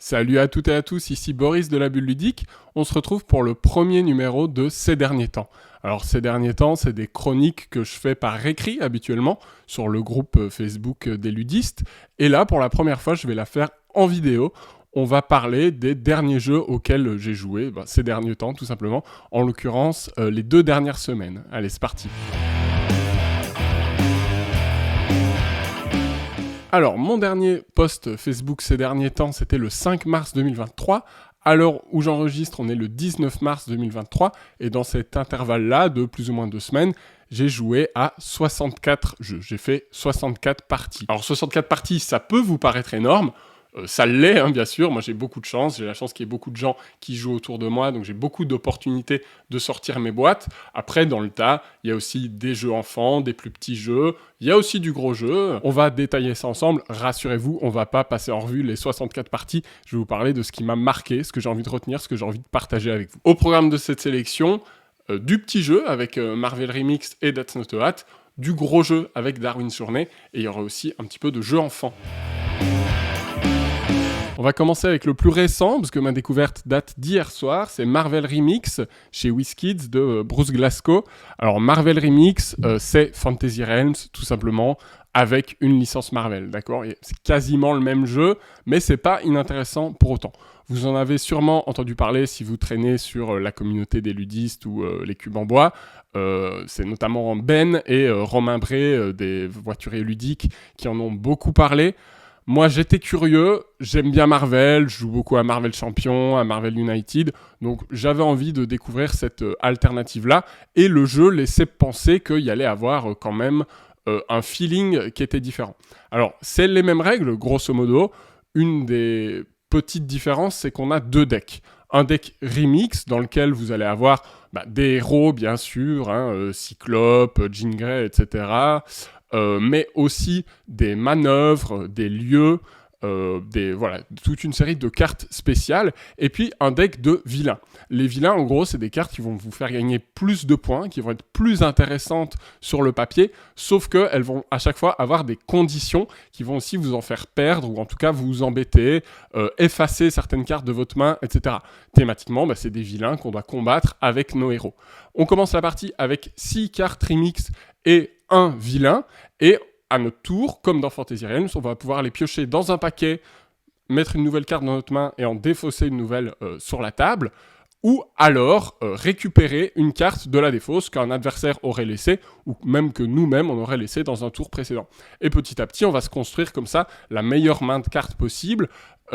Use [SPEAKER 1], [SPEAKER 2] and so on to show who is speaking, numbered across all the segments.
[SPEAKER 1] Salut à toutes et à tous, ici Boris de la Bulle Ludique. On se retrouve pour le premier numéro de Ces derniers temps. Alors ces derniers temps, c'est des chroniques que je fais par écrit habituellement sur le groupe Facebook des ludistes. Et là, pour la première fois, je vais la faire en vidéo. On va parler des derniers jeux auxquels j'ai joué ces derniers temps, tout simplement. En l'occurrence, les 2 dernières semaines. Allez, c'est parti. Alors, mon dernier post Facebook ces derniers temps, c'était le 5 mars 2023. À l'heure où j'enregistre, on est le 19 mars 2023. Et dans cet intervalle-là, de plus ou moins 2 semaines, j'ai joué à 64 jeux. J'ai fait 64 parties. Alors, 64 parties, ça peut vous paraître énorme. Ça l'est, bien sûr. Moi, j'ai beaucoup de chance. J'ai la chance qu'il y ait beaucoup de gens qui jouent autour de moi. Donc, j'ai beaucoup d'opportunités de sortir mes boîtes. Après, dans le tas, il y a aussi des jeux enfants, des plus petits jeux. Il y a aussi du gros jeu. On va détailler ça ensemble. Rassurez-vous, on va pas passer en revue les 64 parties. Je vais vous parler de ce qui m'a marqué, ce que j'ai envie de retenir, ce que j'ai envie de partager avec vous. Au programme de cette sélection, du petit jeu avec Marvel Remix et That's Not a Hat. Du gros jeu avec Darwin's Journey. Et il y aura aussi un petit peu de jeu enfant. On va commencer avec le plus récent, parce que ma découverte date d'hier soir, c'est Marvel Remix, chez WizKids, de Bruce Glasgow. Alors Marvel Remix, c'est Fantasy Realms, tout simplement, avec une licence Marvel, d'accord ? C'est quasiment le même jeu, mais c'est pas inintéressant pour autant. Vous en avez sûrement entendu parler si vous traînez sur la communauté des ludistes ou les cubes en bois. C'est notamment Ben et Romain Bray, des voituriers ludiques, qui en ont beaucoup parlé. Moi, j'étais curieux, j'aime bien Marvel, je joue beaucoup à Marvel Champion, à Marvel United, donc j'avais envie de découvrir cette alternative-là, et le jeu laissait penser qu'il y allait avoir quand même un feeling qui était différent. Alors, c'est les mêmes règles, grosso modo. Une des petites différences, c'est qu'on a 2 decks. Un deck remix, dans lequel vous allez avoir des héros, bien sûr, Cyclope, Jean Grey, etc., mais aussi des manœuvres, des lieux, toute une série de cartes spéciales, et puis un deck de vilains. Les vilains, en gros, c'est des cartes qui vont vous faire gagner plus de points, qui vont être plus intéressantes sur le papier, sauf qu'elles vont à chaque fois avoir des conditions qui vont aussi vous en faire perdre, ou en tout cas vous embêter, effacer certaines cartes de votre main, etc. Thématiquement, c'est des vilains qu'on doit combattre avec nos héros. On commence la partie avec 6 cartes remix et un vilain, et à notre tour, comme dans Fantasy Realms, on va pouvoir les piocher dans un paquet, mettre une nouvelle carte dans notre main et en défausser une nouvelle sur la table, ou alors récupérer une carte de la défausse qu'un adversaire aurait laissée, ou même que nous-mêmes on aurait laissé dans un tour précédent. Et petit à petit, on va se construire comme ça la meilleure main de cartes possible,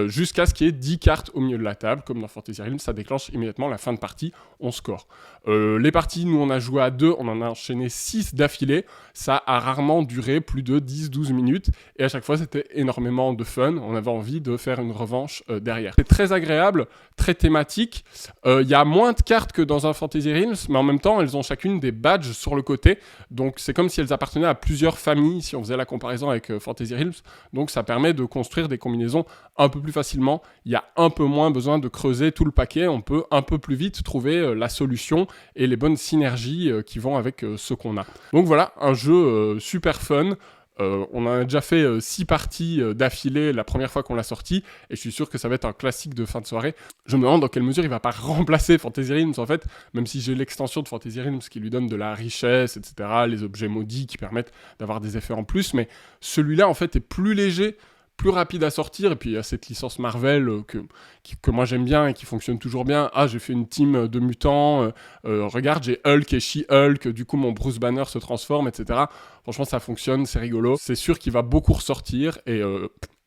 [SPEAKER 1] jusqu'à ce qu'il y ait 10 cartes au milieu de la table, comme dans Fantasy Realms, ça déclenche immédiatement la fin de partie, on score. Les parties, nous on a joué à 2, on en a enchaîné 6 d'affilée, ça a rarement duré plus de 10-12 minutes, et à chaque fois c'était énormément de fun, on avait envie de faire une revanche derrière. C'est très agréable, très thématique, il y a moins de cartes que dans un Fantasy Realms, mais en même temps elles ont chacune des badges sur le côté, donc c'est comme si elles appartenaient à plusieurs familles, si on faisait la comparaison avec Fantasy Realms, donc ça permet de construire des combinaisons un peu plus facilement, il y a un peu moins besoin de creuser tout le paquet, on peut un peu plus vite trouver la solution et les bonnes synergies qui vont avec ce qu'on a. Donc voilà, un jeu super fun. On en a déjà fait 6 parties d'affilée la première fois qu'on l'a sorti, et je suis sûr que ça va être un classique de fin de soirée. Je me demande dans quelle mesure il va pas remplacer Fantasy Realms en fait, même si j'ai l'extension de Fantasy Realms qui lui donne de la richesse, etc., les objets maudits qui permettent d'avoir des effets en plus, mais celui-là en fait est plus léger, plus rapide à sortir, et puis il y a cette licence Marvel que moi j'aime bien et qui fonctionne toujours bien. Ah, j'ai fait une team de mutants, regarde, j'ai Hulk et She-Hulk, du coup mon Bruce Banner se transforme, etc. Franchement, ça fonctionne, c'est rigolo. C'est sûr qu'il va beaucoup ressortir, et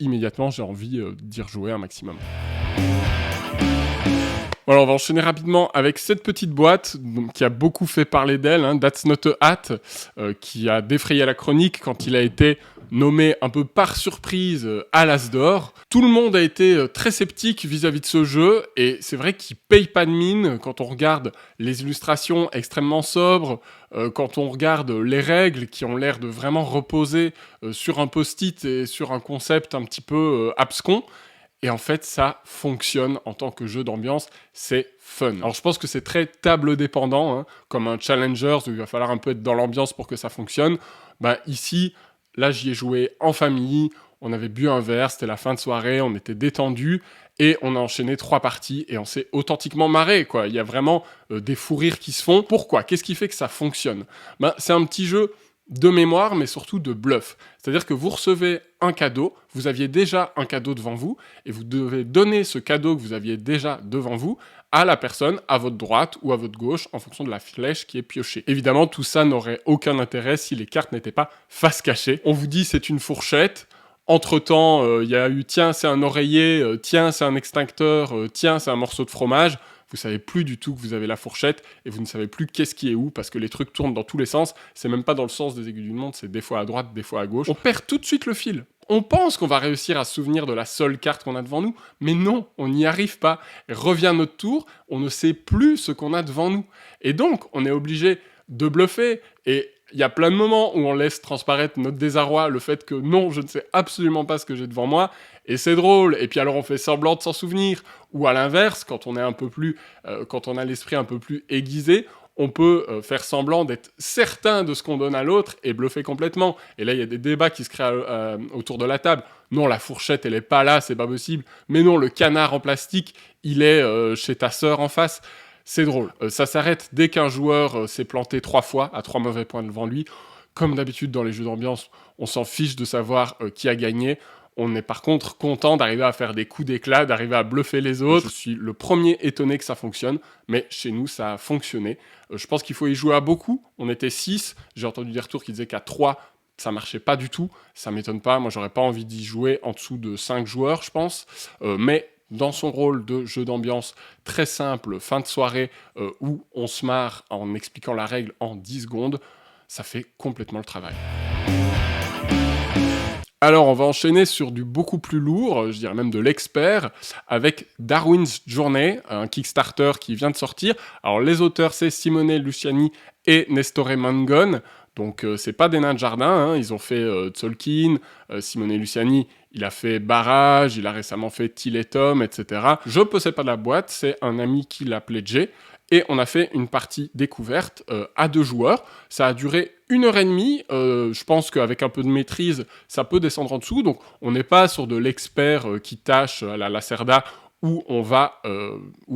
[SPEAKER 1] immédiatement j'ai envie d'y rejouer un maximum. Voilà, on va enchaîner rapidement avec cette petite boîte qui a beaucoup fait parler d'elle, That's Not a Hat, qui a défrayé la chronique quand il a été nommé un peu par surprise à l'As d'Or. Tout le monde a été très sceptique vis-à-vis de ce jeu, et c'est vrai qu'il paye pas de mine quand on regarde les illustrations extrêmement sobres, quand on regarde les règles qui ont l'air de vraiment reposer sur un post-it et sur un concept un petit peu abscon. Et en fait, ça fonctionne en tant que jeu d'ambiance, c'est fun. Alors je pense que c'est très table dépendant, comme un Challengers où il va falloir un peu être dans l'ambiance pour que ça fonctionne. Ici, là j'y ai joué en famille, on avait bu un verre, c'était la fin de soirée, on était détendu et on a enchaîné 3 parties et on s'est authentiquement marré, quoi. Il y a vraiment des fous rires qui se font. Pourquoi? Qu'est-ce qui fait que ça fonctionne? Ben, c'est un petit jeu de mémoire, mais surtout de bluff. C'est-à-dire que vous recevez un cadeau, vous aviez déjà un cadeau devant vous, et vous devez donner ce cadeau que vous aviez déjà devant vous à la personne à votre droite ou à votre gauche, en fonction de la flèche qui est piochée. Évidemment, tout ça n'aurait aucun intérêt si les cartes n'étaient pas face cachée. On vous dit c'est une fourchette. Entre-temps, il y a eu tiens, c'est un oreiller, tiens, c'est un extincteur, tiens, c'est un morceau de fromage. Vous savez plus du tout que vous avez la fourchette et vous ne savez plus qu'est-ce qui est où parce que les trucs tournent dans tous les sens. C'est même pas dans le sens des aiguilles d'une montre, c'est des fois à droite, des fois à gauche. On perd tout de suite le fil. On pense qu'on va réussir à se souvenir de la seule carte qu'on a devant nous, mais non, on n'y arrive pas. Et revient notre tour, on ne sait plus ce qu'on a devant nous. Et donc, on est obligé de bluffer. Et il y a plein de moments où on laisse transparaître notre désarroi, le fait que non, je ne sais absolument pas ce que j'ai devant moi, et c'est drôle. Et puis alors on fait semblant de s'en souvenir. Ou à l'inverse, quand on est un peu plus, quand on a l'esprit un peu plus aiguisé, on peut faire semblant d'être certain de ce qu'on donne à l'autre et bluffer complètement. Et là, il y a des débats qui se créent autour de la table. Non, la fourchette, elle est pas là, c'est pas possible. Mais non, le canard en plastique, il est chez ta sœur en face. C'est drôle. Ça s'arrête dès qu'un joueur s'est planté 3 fois, à 3 mauvais points devant lui. Comme d'habitude dans les jeux d'ambiance, on s'en fiche de savoir qui a gagné. On est par contre content d'arriver à faire des coups d'éclat, d'arriver à bluffer les autres. Je suis le premier étonné que ça fonctionne, mais chez nous, ça a fonctionné. Je pense qu'il faut y jouer à beaucoup. On était 6. J'ai entendu des retours qui disaient qu'à 3, ça marchait pas du tout. Ça m'étonne pas. Moi, j'aurais pas envie d'y jouer en dessous de 5 joueurs, je pense. Mais dans son rôle de jeu d'ambiance très simple, fin de soirée, où on se marre en expliquant la règle en 10 secondes, ça fait complètement le travail. Alors, on va enchaîner sur du beaucoup plus lourd, je dirais même de l'expert, avec Darwin's Journey, un Kickstarter qui vient de sortir. Alors, les auteurs, c'est Simone Luciani et Nestore Mangon. Donc, c'est pas des nains de jardin, hein. Ils ont fait Tzolk'in, Simone Luciani, il a fait Barrage, il a récemment fait Till et Tom, etc. Je possède pas la boîte, c'est un ami qui l'a pledgé. Et on a fait une partie découverte à 2 joueurs. Ça a duré 1h30. Je pense qu'avec un peu de maîtrise, ça peut descendre en dessous. Donc, on n'est pas sur de l'expert qui tâche à la Lacerda où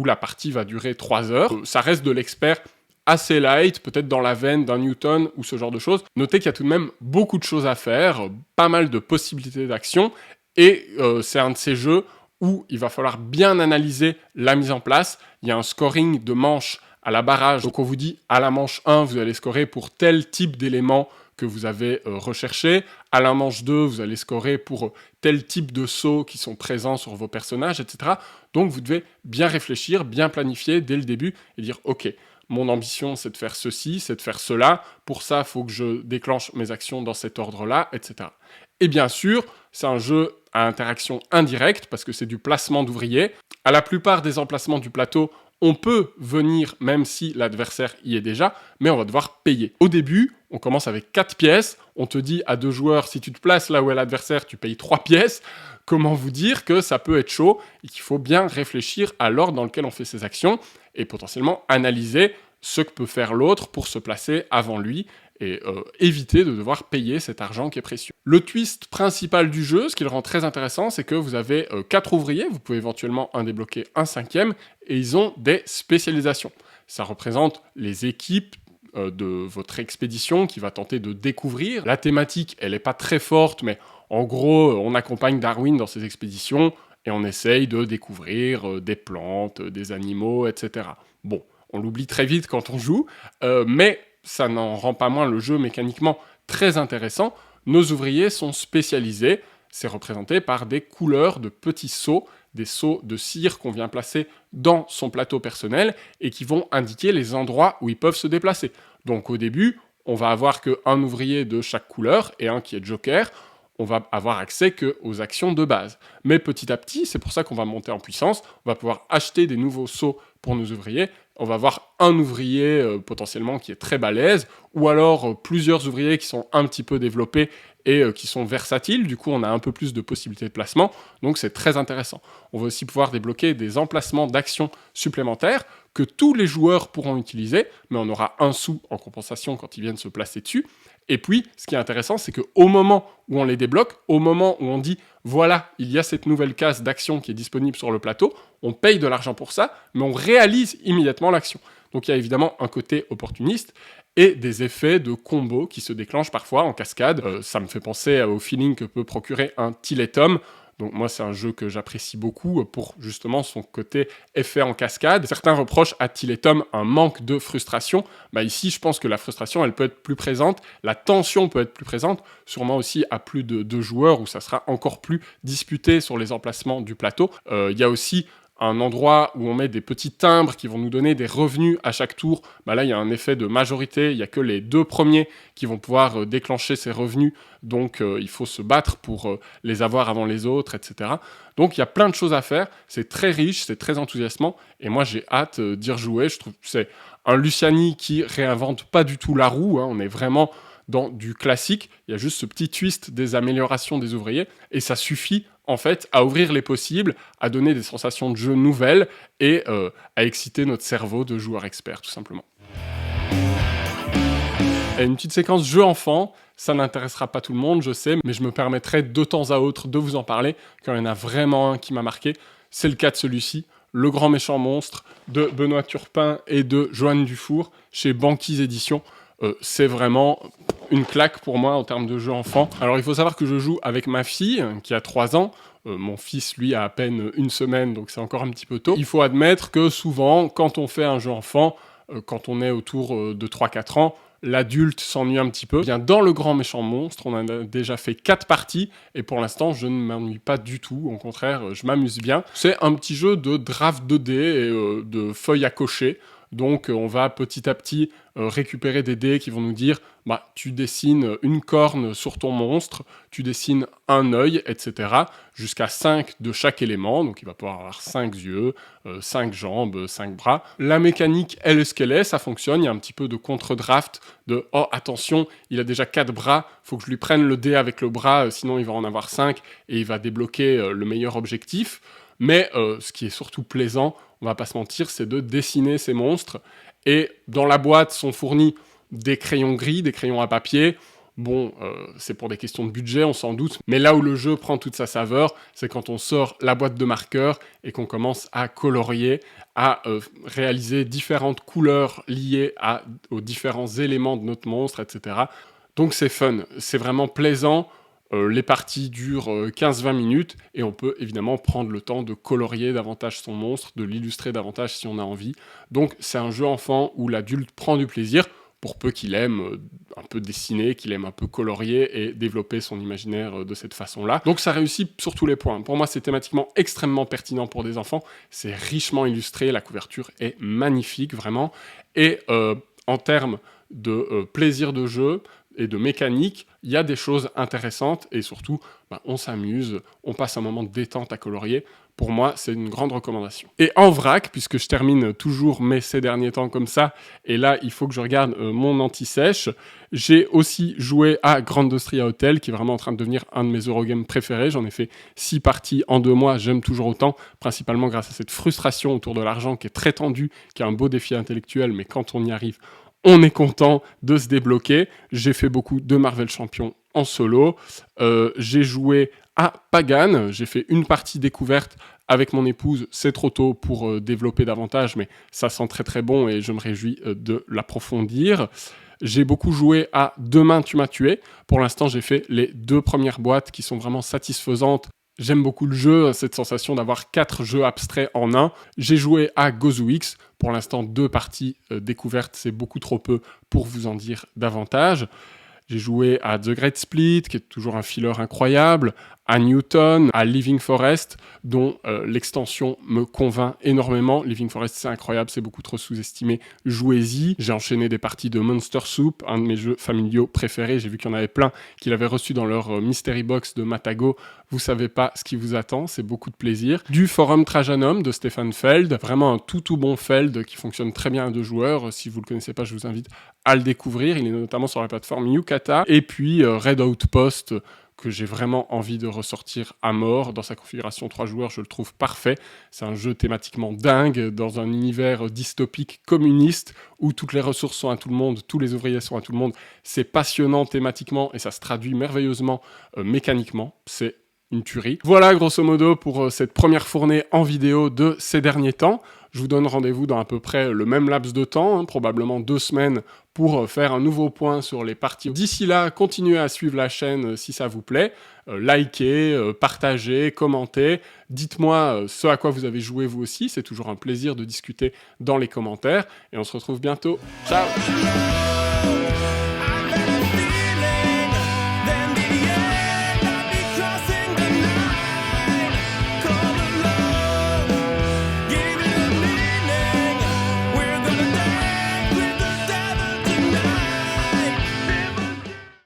[SPEAKER 1] la partie va durer 3 heures. Ça reste de l'expert assez light, peut-être dans la veine d'un Newton ou ce genre de choses. Notez qu'il y a tout de même beaucoup de choses à faire, pas mal de possibilités d'action. Et c'est un de ces jeux où il va falloir bien analyser la mise en place. Il y a un scoring de manches à la barrage. Donc on vous dit, à la manche 1, vous allez scorer pour tel type d'élément que vous avez recherché. À la manche 2, vous allez scorer pour tel type de sauts qui sont présents sur vos personnages, etc. Donc vous devez bien réfléchir, bien planifier dès le début et dire, ok, mon ambition, c'est de faire ceci, c'est de faire cela. Pour ça, il faut que je déclenche mes actions dans cet ordre-là, etc. Et bien sûr, c'est un jeu à interaction indirecte, parce que c'est du placement d'ouvriers. À la plupart des emplacements du plateau, on peut venir même si l'adversaire y est déjà, mais on va devoir payer. Au début, on commence avec 4 pièces. On te dit à 2 joueurs, si tu te places là où est l'adversaire, tu payes 3 pièces. Comment vous dire que ça peut être chaud et qu'il faut bien réfléchir à l'ordre dans lequel on fait ses actions et potentiellement analyser ce que peut faire l'autre pour se placer avant lui et éviter de devoir payer cet argent qui est précieux. Le twist principal du jeu, ce qui le rend très intéressant, c'est que vous avez 4 ouvriers, vous pouvez éventuellement en débloquer un 5e, et ils ont des spécialisations. Ça représente les équipes de votre expédition qui va tenter de découvrir. La thématique, elle n'est pas très forte, mais en gros, on accompagne Darwin dans ses expéditions et on essaye de découvrir des plantes, des animaux, etc. Bon, on l'oublie très vite quand on joue, mais ça n'en rend pas moins le jeu mécaniquement très intéressant. Nos ouvriers sont spécialisés, c'est représenté par des couleurs de petits seaux, des seaux de cire qu'on vient placer dans son plateau personnel et qui vont indiquer les endroits où ils peuvent se déplacer. Donc au début, on va avoir qu'un ouvrier de chaque couleur et un qui est joker. On va avoir accès qu'aux actions de base. Mais petit à petit, c'est pour ça qu'on va monter en puissance, on va pouvoir acheter des nouveaux seaux pour nos ouvriers, on va avoir un ouvrier potentiellement qui est très balèze, ou alors plusieurs ouvriers qui sont un petit peu développés et qui sont versatiles, du coup on a un peu plus de possibilités de placement, donc c'est très intéressant. On va aussi pouvoir débloquer des emplacements d'actions supplémentaires que tous les joueurs pourront utiliser, mais on aura un sou en compensation quand ils viennent se placer dessus, Et puis, ce qui est intéressant, c'est qu'au moment où on les débloque, au moment où on dit voilà, il y a cette nouvelle case d'action qui est disponible sur le plateau, on paye de l'argent pour ça, mais on réalise immédiatement l'action. Donc il y a évidemment un côté opportuniste et des effets de combo qui se déclenchent parfois en cascade. Ça me fait penser au feeling que peut procurer un Tiletum. Donc moi, c'est un jeu que j'apprécie beaucoup pour justement son côté effet en cascade. Certains reprochent à Tiletum un manque de frustration. Ici, je pense que la frustration, elle peut être plus présente. La tension peut être plus présente, sûrement aussi à plus de 2 joueurs où ça sera encore plus disputé sur les emplacements du plateau. Il y a aussi un endroit où on met des petits timbres qui vont nous donner des revenus à chaque tour. Là, il y a un effet de majorité. Il n'y a que les 2 premiers qui vont pouvoir déclencher ces revenus. Donc, il faut se battre pour les avoir avant les autres, etc. Donc, il y a plein de choses à faire. C'est très riche, c'est très enthousiasmant. Et moi, j'ai hâte d'y rejouer. Je trouve que c'est un Luciani qui réinvente pas du tout la roue. On est vraiment dans du classique. Il y a juste ce petit twist des améliorations des ouvriers. Et ça suffit en fait, à ouvrir les possibles, à donner des sensations de jeu nouvelles et à exciter notre cerveau de joueur expert, tout simplement. Et une petite séquence jeu enfant, ça n'intéressera pas tout le monde, je sais, mais je me permettrai de temps à autre de vous en parler, car il y en a vraiment un qui m'a marqué. C'est le cas de celui-ci, Le Grand Méchant Monstre, de Benoît Turpin et de Joanne Dufour, chez Banquise Éditions. C'est vraiment une claque pour moi en termes de jeu enfant. Alors il faut savoir que je joue avec ma fille qui a 3 ans. Mon fils, lui, a à peine 1 semaine, donc c'est encore un petit peu tôt. Il faut admettre que souvent, quand on fait un jeu enfant, quand on est autour de 3-4 ans, l'adulte s'ennuie un petit peu. Bien, dans Le Grand Méchant Monstre, on a déjà fait 4 parties, et pour l'instant, je ne m'ennuie pas du tout. Au contraire, je m'amuse bien. C'est un petit jeu de draft 2D et de feuilles à cocher. Donc on va petit à petit récupérer des dés qui vont nous dire tu dessines une corne sur ton monstre, tu dessines un œil, etc. jusqu'à 5 de chaque élément. Donc il va pouvoir avoir 5 yeux, 5 jambes, 5 bras. La mécanique, elle est ce qu'elle est, ça fonctionne. Il y a un petit peu de contre-draft de « Oh, attention, il a déjà 4 bras, faut que je lui prenne le dé avec le bras, sinon il va en avoir 5 et il va débloquer le meilleur objectif. » Mais ce qui est surtout plaisant, on va pas se mentir, c'est de dessiner ces monstres. Et dans la boîte sont fournis des crayons gris, des crayons à papier. Bon, c'est pour des questions de budget, on s'en doute. Mais là où le jeu prend toute sa saveur, c'est quand on sort la boîte de marqueurs et qu'on commence à colorier, à réaliser différentes couleurs liées aux différents éléments de notre monstre, etc. Donc c'est fun, c'est vraiment plaisant. Les parties durent 15-20 minutes et on peut évidemment prendre le temps de colorier davantage son monstre, de l'illustrer davantage si on a envie. Donc c'est un jeu enfant où l'adulte prend du plaisir, pour peu qu'il aime un peu dessiner, qu'il aime un peu colorier et développer son imaginaire de cette façon-là. Donc ça réussit sur tous les points. Pour moi, c'est thématiquement extrêmement pertinent pour des enfants. C'est richement illustré, la couverture est magnifique, vraiment. Et en termes de plaisir de jeu et de mécanique, il y a des choses intéressantes et surtout, on s'amuse, on passe un moment de détente à colorier. Pour moi, c'est une grande recommandation. Et en vrac, puisque je termine toujours ces derniers temps comme ça, et là, il faut que je regarde mon anti-sèche, j'ai aussi joué à Grand Austria Hotel, qui est vraiment en train de devenir un de mes Eurogames préférés. J'en ai fait 6 parties en 2 mois, j'aime toujours autant, principalement grâce à cette frustration autour de l'argent qui est très tendue, qui est un beau défi intellectuel, mais quand on y arrive, on est content de se débloquer. J'ai fait beaucoup de Marvel Champions en solo. J'ai joué à Pagan. J'ai fait une partie découverte avec mon épouse. C'est trop tôt pour développer davantage, mais ça sent très très bon et je me réjouis de l'approfondir. J'ai beaucoup joué à Demain tu m'as tué. Pour l'instant, j'ai fait les 2 premières boîtes qui sont vraiment satisfaisantes. J'aime beaucoup le jeu, cette sensation d'avoir 4 jeux abstraits en un. J'ai joué à Gozu-X. Pour l'instant, 2 parties découvertes, c'est beaucoup trop peu pour vous en dire davantage. J'ai joué à The Great Split, qui est toujours un filler incroyable, à Newton, à Living Forest, dont l'extension me convainc énormément. Living Forest, c'est incroyable, c'est beaucoup trop sous-estimé. Jouez-y. J'ai enchaîné des parties de Monster Soup, un de mes jeux familiaux préférés. J'ai vu qu'il y en avait plein qui l'avaient reçu dans leur Mystery Box de Matago. Vous savez pas ce qui vous attend, c'est beaucoup de plaisir. Du Forum Trajanum de Stefan Feld, vraiment un tout bon Feld qui fonctionne très bien à 2 joueurs. Si vous le connaissez pas, je vous invite à le découvrir. Il est notamment sur la plateforme Yukata. Et puis Red Outpost, que j'ai vraiment envie de ressortir à mort. Dans sa configuration 3 joueurs, je le trouve parfait. C'est un jeu thématiquement dingue, dans un univers dystopique communiste, où toutes les ressources sont à tout le monde, tous les ouvriers sont à tout le monde. C'est passionnant thématiquement, et ça se traduit merveilleusement mécaniquement. C'est une tuerie. Voilà grosso modo pour cette première fournée en vidéo de ces derniers temps. Je vous donne rendez-vous dans à peu près le même laps de temps, probablement 2 semaines, pour faire un nouveau point sur les parties. D'ici là, continuez à suivre la chaîne si ça vous plaît. Likez, partagez, commentez. Dites-moi ce à quoi vous avez joué vous aussi. C'est toujours un plaisir de discuter dans les commentaires. Et on se retrouve bientôt. Ciao!